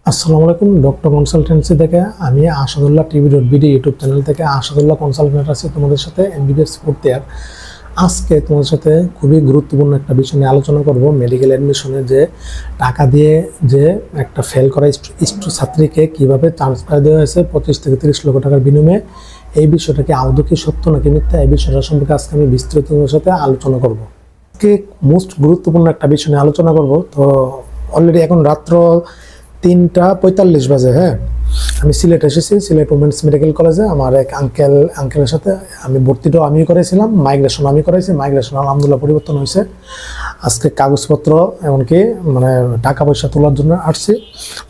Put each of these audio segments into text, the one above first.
আসসালামু আলাইকুম। Doctor consultancy থেকে আমি আসাদুল্লাহ টিভি.বিডি ইউটিউব চ্যানেল থেকে আসাদুল্লাহ কনসালটেন্ট আছি তোমাদের সাথে এমবিবিএস ফোর্থ ইয়ার। আজকে তোমাদের সাথে খুবই গুরুত্বপূর্ণ একটা বিষয় নিয়ে আলোচনা করব। মেডিকেল অ্যাডমিশনে যে টাকা দিয়ে যে একটা ফেল করা ছাত্রীকে কীভাবে ট্রান্সফার দেওয়া হয়েছে 25 থেকে 30 লক্ষ টাকার বিনিময়ে, এই বিষয়টা কি আদৌ কি সত্য নাকি মিথ্যা, এই বিষয়টা সম্পর্কে আজকে আমি বিস্তারিত তোমাদের সাথে আলোচনা করব। আজকে মোস্ট গুরুত্বপূর্ণ একটা বিষয় নিয়ে আলোচনা করব। তো অলরেডি এখন রাত্র 3:45 বাজে। হ্যাঁ, আমি সিলেট এসেছি, সিলেট উমেন্স মেডিকেল কলেজে। আমার এক আঙ্কেলের সাথে আমি ভর্তিটাও আমি করেছিলাম, মাইগ্রেশন আমি করেছি। মাইগ্রেশন আলহামদুলিল্লাহ পরিবর্তন হয়েছে। আজকে কাগজপত্র এমনকি টাকা পয়সা তোলার জন্য আসছি।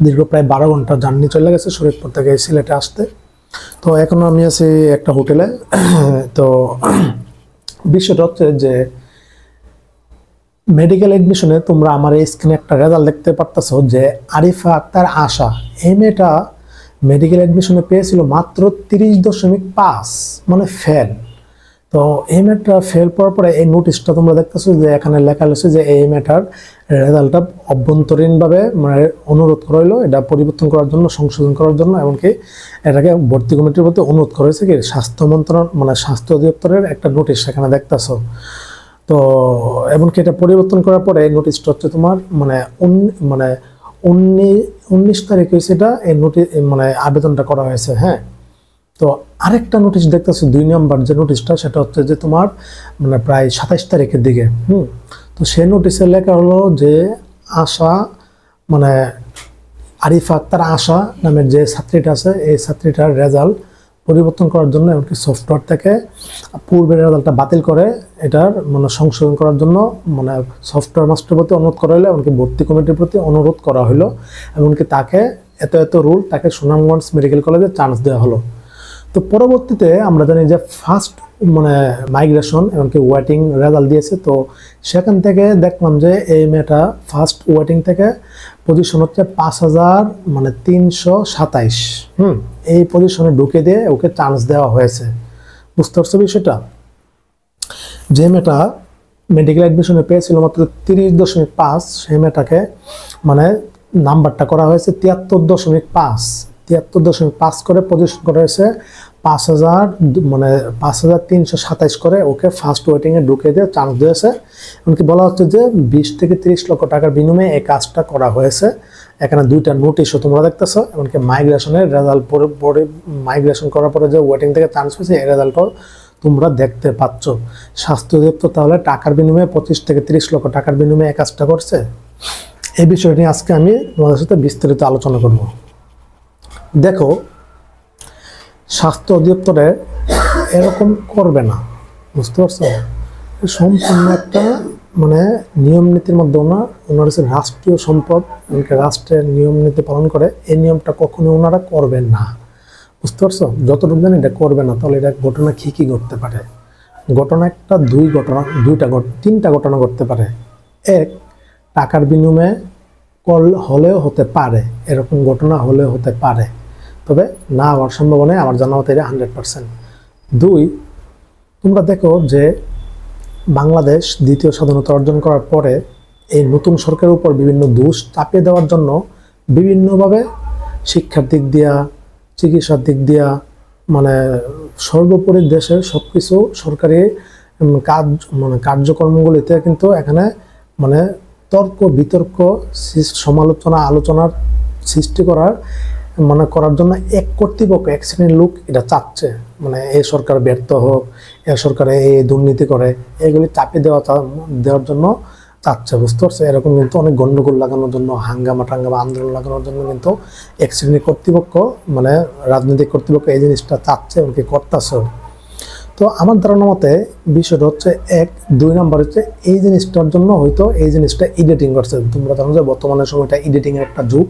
দীর্ঘ প্রায় 12 ঘন্টা জার্নি চলে গেছে শরীয়তপুর থেকে সিলেটে আসতে। তো এখন আমি আছি একটা হোটেলে। তো বিষয়টা হচ্ছে যে মেডিকেল অ্যাডমিশনে তোমরা আমার এই স্ক্রিনে একটা রেজাল্ট দেখতে পারতেছো যে আরিফা আক্তার আশা, এই মেয়েটা মেডিকেল অ্যাডমিশনে পেয়েছিল মাত্র 30.5, মানে ফেল। তো এই মেয়েটা ফেল পাওয়ার পরে এই নোটিশটা তোমরা দেখতেছো যে এখানে লেখা রয়েছে যে এই মেয়েটার রেজাল্টটা অভ্যন্তরীণভাবে অনুরোধ করা হলো এটা পরিবর্তন করার জন্য, সংশোধন করার জন্য। এমনকি এটাকে ভর্তি কমিটির প্রতি অনুরোধ করা হয়েছে কি স্বাস্থ্য মন্ত্রণালয় স্বাস্থ্য অধিদপ্তরের একটা নোটিশ সেখানে দেখতেছো। তো এমনকি এটা পরিবর্তন করার পরে নোটিশটা হচ্ছে তোমার 19 তারিখে হয়েছে এটা এই নোটিশ আবেদনটা করা হয়েছে। হ্যাঁ, তো আরেকটা নোটিশ দেখতেছো 2 নম্বর যে নোটিশটা, সেটা হচ্ছে যে তোমার প্রায় 27 তারিখের দিকে। তো সেই নোটিশে লেখা হলো যে আশা আরিফা আক্তার আশা নামের যে ছাত্রীটা আছে, এই ছাত্রীটার রেজাল্ট পরিবর্তন করার জন্য এমনকি সফটওয়্যার থেকে পূর্বের রেজাল্টটা বাতিল করে এটার সংশোধন করার জন্য সফটওয়্যার মাস্টারের প্রতি অনুরোধ করা হলো, এমনকি ভর্তি কমিটির প্রতি অনুরোধ করা হলো। এমনকি তাকে এত রুল তাকে সুনামগঞ্জ মেডিকেল কলেজে চান্স দেওয়া হলো। তো পরবর্তীতে আমরা জানি যে ফার্স্ট মাইগ্রেশন এমনকি ওয়েটিং রেজাল্ট দিয়েছে। তো সেখান থেকে দেখলাম যে এই মেয়েটা ফার্স্ট ওয়েটিং থেকে পজিশন হচ্ছে 5327। এই পজিশনে ঢুকে দিয়ে ওকে চান্স দেওয়া হয়েছে। বুঝতে পারছো বিষয়টা? যে মেয়েটা মেডিকেল অ্যাডমিশনে পেয়েছিল মাত্র 30.5, সেই মেয়েটাকে নাম্বারটা করা হয়েছে 73.5 করে পজিশন করা হয়েছে 5327 করে ওকে ফার্স্ট ওয়েটিংয়ে ঢুকে দিয়ে চান্স দিয়েছে। এমনকি বলা হচ্ছে যে 20 থেকে 30 লক্ষ টাকার বিনিময়ে এই কাজটা করা হয়েছে। এখানে 2টা নোটিশও তোমরা দেখতেছো। এমনকি মাইগ্রেশনের রেজাল্ট পরে মাইগ্রেশন করার পরে যে ওয়েটিং থেকে চান্স হয়েছে এই রেজাল্টও তোমরা দেখতে পাচ্ছ। স্বাস্থ্য অধিদপ্তর তাহলে টাকার বিনিময়ে 25 থেকে 30 লক্ষ টাকার বিনিময়ে এই কাজটা করছে। এই বিষয়টি আজকে আমি তোমাদের সাথে বিস্তারিত আলোচনা করব। দেখো, স্বাস্থ্য অধিদপ্তরে এরকম করবে না, বুঝতে পারছো? সম্পূর্ণ একটা নিয়ম নীতির মধ্যে ওনার হচ্ছে রাষ্ট্রীয় সম্পদ, এমনকি রাষ্ট্রের নিয়ম নীতি পালন করে। এই নিয়মটা কখনোই ওনারা করবেন না, বুঝতে পারছো? যতটুকু জানি এটা করবে না। তাহলে এটা ঘটনা কি ঘটতে পারে? ঘটনা একটা তিনটা ঘটনা ঘটতে পারে। এক, টাকার বিনিময়ে হলেও হতে পারে, এরকম ঘটনা হলেও হতে পারে, তবে না হওয়ার সম্ভাবনায় আমার জানা মতে 100%। 2, তোমরা দেখো যে বাংলাদেশ দ্বিতীয় স্বাধীনতা অর্জন করার পরে এই নতুন সরকারের উপর বিভিন্ন দোষ চাপিয়ে দেওয়ার জন্য বিভিন্নভাবে শিক্ষার দিক দিয়া, চিকিৎসার দিক দিয়া, সর্বোপরি দেশের সব কিছু সরকারি কাজ কার্যক্রমগুলিতে কিন্তু এখানে তর্ক বিতর্ক, সমালোচনা, আলোচনার সৃষ্টি করার জন্য এক কর্তৃপক্ষ, এক শ্রেণীর লোক এটা চাচ্ছে। এই সরকার ব্যর্থ হোক, এ সরকারে এই দুর্নীতি করে, এগুলি চাপিয়ে দেওয়ার জন্য চাচ্ছে, বুঝতে পারছে? এরকম কিন্তু অনেক গণ্ডগোল লাগানোর জন্য, হাঙ্গামা আন্দোলন লাগানোর জন্য কিন্তু এক শ্রেণীর কর্তৃপক্ষ রাজনৈতিক কর্তৃপক্ষ এই জিনিসটা চাচ্ছে, এমনকি করতেছে। তো আমার ধারণা মতে বিষয়টা হচ্ছে 1, 2 নম্বর হচ্ছে এই জিনিসটার জন্য হয়তো এই জিনিসটা এডিটিং করছে। তোমরা জানো যে বর্তমানে সময়টা এডিটিংয়ের একটা যুগ।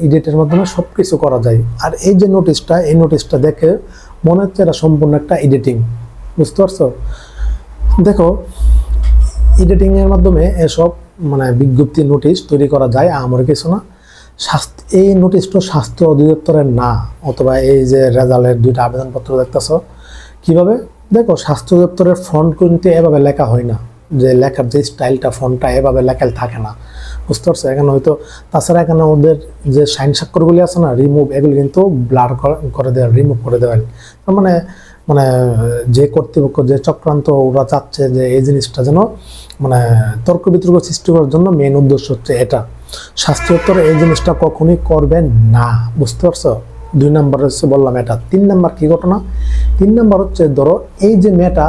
এডিটের মাধ্যমে সব কিছু করা যায়। আর এই যে নোটিশটা, এই নোটিশটা দেখে মনে হচ্ছে এটা সম্পূর্ণ একটা এডিটিং, বুঝতে পারছো? দেখো, এডিটিংয়ের মাধ্যমে এসব বিজ্ঞপ্তি নোটিশ তৈরি করা যায়, আমার কিছু না। এই নোটিশটা স্বাস্থ্য অধিদপ্তরের না, অথবা এই যে রেজাল্টের 2টা আবেদনপত্র দেখতেছো কিভাবে। দেখো, স্বাস্থ্য অধিদপ্তরের ফন্ট কিন্তু এভাবে লেখা হয় না, যে লেখার যে স্টাইলটা ফন্টটা এভাবে লেখাল থাকে না, বুঝতে পারছো। এখানে হয়তো তাছাড়া এখানে ওদের যে সাইন স্বাক্ষরগুলি আছে না রিমুভ, এগুলি কিন্তু ব্লার করে দেওয়া, রিমুভ করে দেওয়া। তার মানে মানে যে কর্তৃপক্ষ যে চক্রান্ত ওরা চাচ্ছে যে এই জিনিসটা যেন মানে তর্ক বিতর্ক সৃষ্টি করার জন্য মেন উদ্দেশ্য হচ্ছে এটা। শাস্তি উত্তর এই জিনিসটা কখনই করবেন না, বুঝতে পারছো। 2 নম্বর হচ্ছে বললাম এটা। 3 নম্বর কি ঘটনা? 3 নম্বর হচ্ছে ধরো এই যে মেয়েটা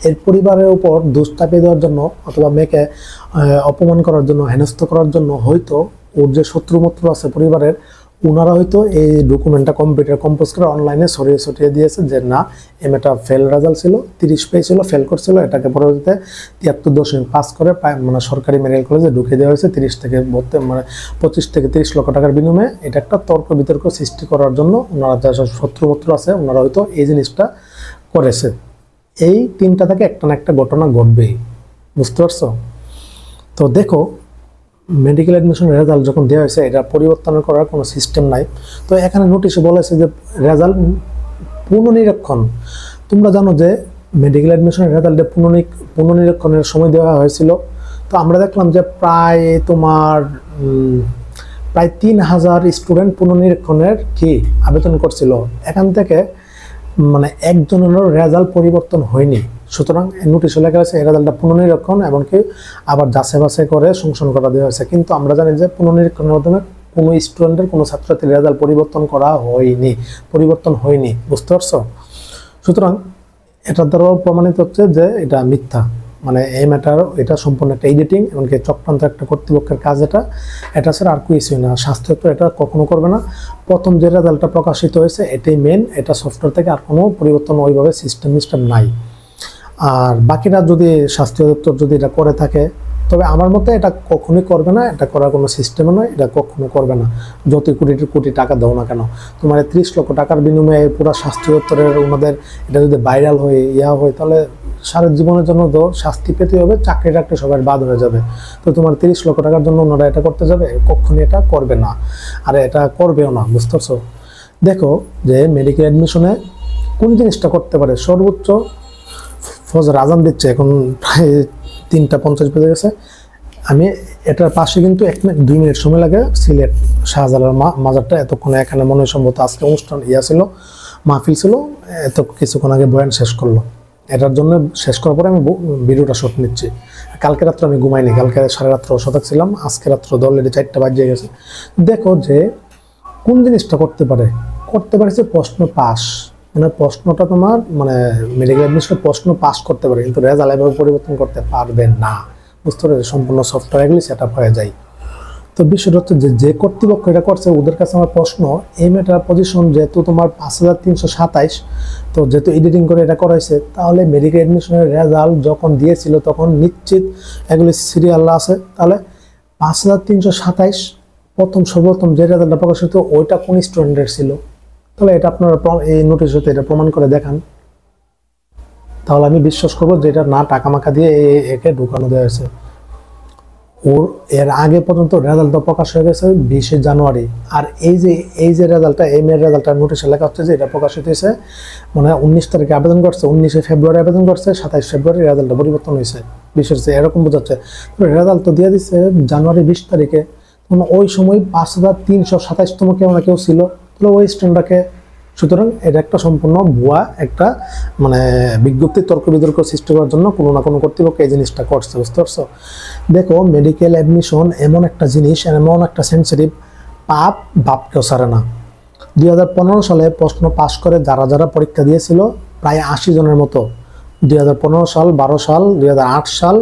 এর পরিবারের উপর দোষ চাপিয়ে দেওয়ার জন্য অথবা মেয়েকে অপমান করার জন্য, হেনস্থ করার জন্য হয়তো ওর যে শত্রুমত্র আছে পরিবারের, ওনারা হয়তো এই ডকুমেন্টটা কম্পিউটার কম্পোজ করে অনলাইনে ছড়িয়ে দিয়েছে যে না এই মেয়েটা ফেল রেজাল্ট ছিল, 30 পেয়েছিল, ফেল করছিল, এটাকে পরবর্তীতে 73.5 করে মানে সরকারি মেডিকেল কলেজে ঢুকিয়ে দেওয়া হয়েছে 30 থেকে 25 থেকে 30 লক্ষ টাকার বিনিময়ে। এটা একটা তর্ক বিতর্ক সৃষ্টি করার জন্য ওনারা যা শত্রুমত্র আছে ওনারা হয়তো এই জিনিসটা করেছে। এই 3টা থেকে একটা না একটা ঘটনা ঘটবেই, বুঝতে পারছো। তো দেখো মেডিকেল অ্যাডমিশনের রেজাল্ট যখন দেওয়া হয়েছে এটা পরিবর্তন করার কোনো সিস্টেম নাই। তো এখানে নোটিশে বলেছে যে রেজাল্ট পুনর্নিরীক্ষণ। তোমরা জানো যে মেডিকেল অ্যাডমিশনের রেজাল্টে পুনর্নিরীক্ষণের সময় দেওয়া হয়েছিল। তো আমরা দেখলাম যে প্রায় 3000 স্টুডেন্ট পুনর্নিরীক্ষণের কি আবেদন করছিল। এখান থেকে মানে একজনেরও রেজাল্ট পরিবর্তন হয়নি। সুতরাং নোটিশে লেখা আছে এই রেজাল্টটা পুনর্নিরীক্ষণ, এমনকি আবার যাচাই বাছাই করে সংশোধন করা দেওয়া হয়েছে। কিন্তু আমরা জানি যে পুনর্নিরীক্ষণের মাধ্যমে কোনো স্টুডেন্টের কোনো ছাত্রছাত্রীর রেজাল্ট পরিবর্তন হয়নি, বুঝতে পারছো। সুতরাং এটা দ্বারা প্রমাণিত হচ্ছে যে এটা মিথ্যা, মানে এই ম্যাটার এটা সম্পূর্ণ একটা এডিটিং, এমনকি চক্রান্ত একটা কর্তৃপক্ষের কাজ। এটা ছাড়া আর কিছুই না। স্বাস্থ্য তো এটা কখনো করবে না। প্রথম যে রেজাল্টটা প্রকাশিত হয়েছে এটাই মেন, এটা সফটওয়্যার থেকে আর কোনো পরিবর্তন ওইভাবে সিস্টেম নাই। আর বাকিরা যদি স্বাস্থ্য দপ্তর যদি এটা করে থাকে, তবে আমার মতে এটা কখনোই করবে না, এটা করার কোনো সিস্টেমও নয়, এটা কখনো করবে না। যতই কোটি টাকা দাও না কেন, তোমার 30 লক্ষ টাকার বিনিময়ে পুরো স্বাস্থ্য দপ্তরের ওনাদের এটা যদি ভাইরাল হয়ে হয় তাহলে সারা জীবনের জন্য তো শাস্তি পেতে হবে, চাকরি সবার বাদ হয়ে যাবে। তো তোমার 30 লক্ষ টাকার জন্য ওনারা এটা করতে যাবে? কখনই এটা করবে না, আর এটা করবেও না, বুঝতে পারছো। দেখো যে মেডিকেল অ্যাডমিশনে কোন জিনিসটা করতে পারে, সর্বোচ্চ ফজর আজান দিচ্ছে, এখন প্রায় 3:50 বেজে গেছে। আমি এটার পাশে কিন্তু 2 মিনিট সময় লাগে সিলেট শাহজালাল মাজারটা। এতক্ষণে এখানে মনে সম্ভবত আজকে অনুষ্ঠান ছিল, মাহফিল ছিল, কিছুক্ষণ আগে বয়ান শেষ করলো। এটার জন্য শেষ করার পরে আমি ভিডিওটা শুট নিচ্ছি। কালকে রাত্রে আমি ঘুমাইনি, কালকে সারা রাত্র শতক ছিলাম, আজকে রাত্র অলরেডি 4টা বাজে গেছে। দেখো যে কোন জিনিসটা করতে পারেছে প্রশ্ন পাস, মানে প্রশ্নটা তোমার মানে মেডিকেল অ্যাডমিশনের প্রশ্ন পাস করতে পারে, কিন্তু রেজাল্ট এভাবে পরিবর্তন করতে পারবে না, বুঝতে পারবে। সম্পূর্ণ সফটওয়্যার এগুলি সেট আপ হয়ে যায়। তো বিষয়টা হচ্ছে যে কর্তৃপক্ষ এটা করছে ওদের কাছে আমার প্রশ্ন, এই মেয়েটার পজিশন যেহেতু তোমার 5327, তো যেহেতু এডিটিং করে এটা করাইছে, তাহলে মেডিকেল অ্যাডমিশনের রেজাল্ট যখন দিয়েছিল তখন নিশ্চিত এগুলি সিরিয়াল আছে। তাহলে 5327 সর্বপ্রথম যে রেজাল্টটা প্রকাশিত ওইটা কোন স্টুডেন্টের ছিল? তাহলে এটা আপনারা এই নোটিশ হতে এটা প্রমাণ করে দেখান, তাহলে আমি বিশ্বাস করবো যে এটা না টাকা মাকা দিয়ে একে ঢুকানো দেওয়া হয়েছে। ওর এর আগে পর্যন্ত রেজাল্টটা প্রকাশ হয়ে গেছে 20 জানুয়ারি। আর এই যে রেজাল্টটা, এই মেয়ের রেজাল্টটা নোটিশে লেখা হচ্ছে যে এটা প্রকাশিত হয়েছে মানে 19 তারিখে আবেদন করছে, 19 ফেব্রুয়ারি আবেদন করছে, 27 ফেব্রুয়ারি রেজাল্টটা পরিবর্তন হয়েছে, বিষয় এরকম বোঝাচ্ছে। রেজাল্ট তো দিয়ে দিচ্ছে জানুয়ারি 20 তারিখে, ওই সময় 5327তম কেউ ছিল, তাহলে ওই স্টুডেন্টটাকে। সুতরাং এটা একটা সম্পূর্ণ ভুয়া একটা মানে বিজ্ঞপ্তি তর্ক বিতর্ক সৃষ্টি করার জন্য কোনো না কোনো কর্তৃপক্ষ এই জিনিসটা করছে, বুঝতে পারছো। দেখো মেডিকেল অ্যাডমিশন এমন একটা জিনিস, এমন একটা সেন্সিটিভ, বাপকেও ছাড়ে না। 2015 সালে প্রশ্ন পাশ করে যারা পরীক্ষা দিয়েছিল প্রায় 80 জনের মতো, 2015 সাল, 12 সাল, 2008 সাল,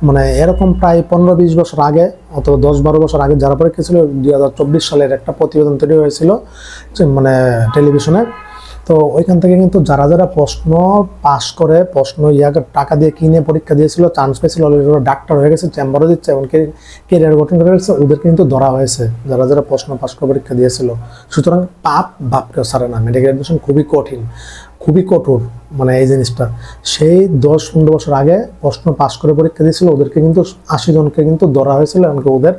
মানে এরকম প্রায় 15-20 বছর আগে অথবা 10-12 বছর আগে যারা পরীক্ষা ছিল, 2024 সালের একটা প্রতিবেদন তৈরি হয়েছিল টেলিভিশনে। তো ওইখান থেকে কিন্তু যারা প্রশ্ন পাস করে, প্রশ্ন টাকা দিয়ে কিনে পরীক্ষা দিয়েছিল, চান্স পেয়েছিল, ডাক্তার হয়ে গেছে, চেম্বারও দিচ্ছে, এমনকি কেরিয়ার গঠন করে ফেলছে, ওদের কিন্তু ধরা হয়েছে যারা প্রশ্ন পাস করে পরীক্ষা দিয়েছিল। সুতরাং বাপকেও ছাড়ে না। মেডিকেল অ্যাডমিশন খুবই কঠিন, খুবই কঠোর, মানে এই জিনিসটা সেই 10-15 বছর আগে প্রশ্ন পাস করে পরীক্ষা দিয়েছিল, ওদেরকে কিন্তু 80 জনকে কিন্তু ধরা হয়েছিল, এমনকি ওদের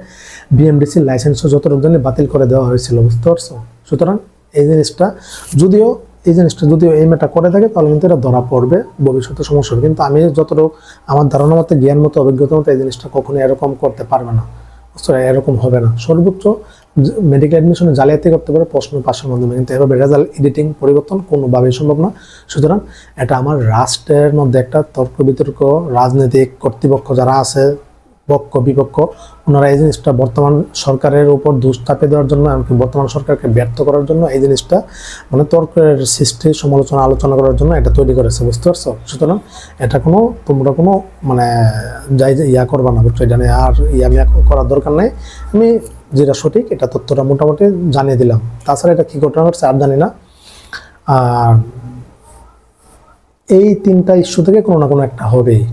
বিএমডিসির লাইসেন্সও যতটুকু জানি বাতিল করে দেওয়া হয়েছিল, বুঝতে পারছো। সুতরাং এই জিনিসটা যদিও এই জিনিসটা যদি এই মেয়েটা করে থাকে তাহলে কিন্তু এটা ধরা পড়বে, ভবিষ্যতে সমস্যা হবে। কিন্তু আমি যতটুকু আমার ধারণা মতো, জ্ঞান মতো, অভিজ্ঞতা মতো এই জিনিসটা কখনো এরকম করতে পারবে না, এরকম হবে না। সর্বোচ্চ মেডিকেল অ্যাডমিশনে জালিয়াতি করতে পারে প্রশ্ন পাশের মাধ্যমে, কিন্তু এভাবে রেজাল্ট এডিটিং পরিবর্তন কোনোভাবেই সম্ভব না। সুতরাং এটা আমার রাষ্ট্রের মধ্যে একটা তর্ক বিতর্ক, রাজনৈতিক কর্তৃপক্ষ যারা আছে, পক্ষ বিপক্ষ, ওনারা এই জিনিসটা বর্তমান সরকারের উপর দোষ চাপিয়ে দেওয়ার জন্য, এমনকি বর্তমান সরকারকে ব্যর্থ করার জন্য এই জিনিসটা মানে তর্কের সৃষ্টি, সমালোচনা, আলোচনা করার জন্য এটা তৈরি করেছে, বুঝতে পারছো? সুতরাং এটা কোনো তোমরা কোনো মানে যাই যে ইয়া করবা না, বুঝছো? এটা নিয়ে আর আমি করার দরকার নেই। আমি যেটা সঠিক এটা তথ্যটা মোটামুটি জানিয়ে দিলাম। তাছাড়া এটা কী ঘটনা ঘটছে আর জানি না। আর এই তিনটা ইস্যু থেকে কোনো না কোনো একটা হবেই।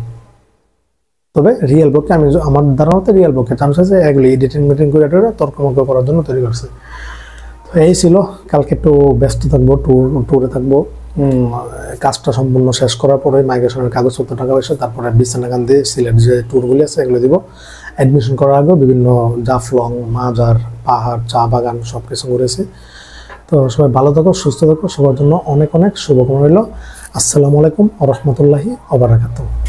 তবে রিয়েল বুকে আমি আমার ধারণাতে রিয়েল বুকে চান্স আছে এগুলি এডিটিং মিটিং করে তর্কমর্ক করার জন্য তৈরি করছে। তো এই ছিল, কালকে একটু ব্যস্ত থাকবো, ট্যুরে থাকবো। কাজটা সম্পূর্ণ শেষ করার পরে মাইগ্রেশনের কাগজপত্র টাকা পয়সা, তারপরে বিছনাকান্দি সিলেট যে ট্যুরগুলি আছে এগুলো দিব। অ্যাডমিশন করার আগেও বিভিন্ন জাফলং, মাজার, পাহাড়, চা বাগান সব কিছু ঘুরেছি। তো সবাই ভালো থাকো, সুস্থ থাকো, সবার জন্য অনেক অনেক শুভকামনা রইল। আসসালামু আলাইকুম ওয়া রাহমাতুল্লাহি ওয়া বারাকাতুহু।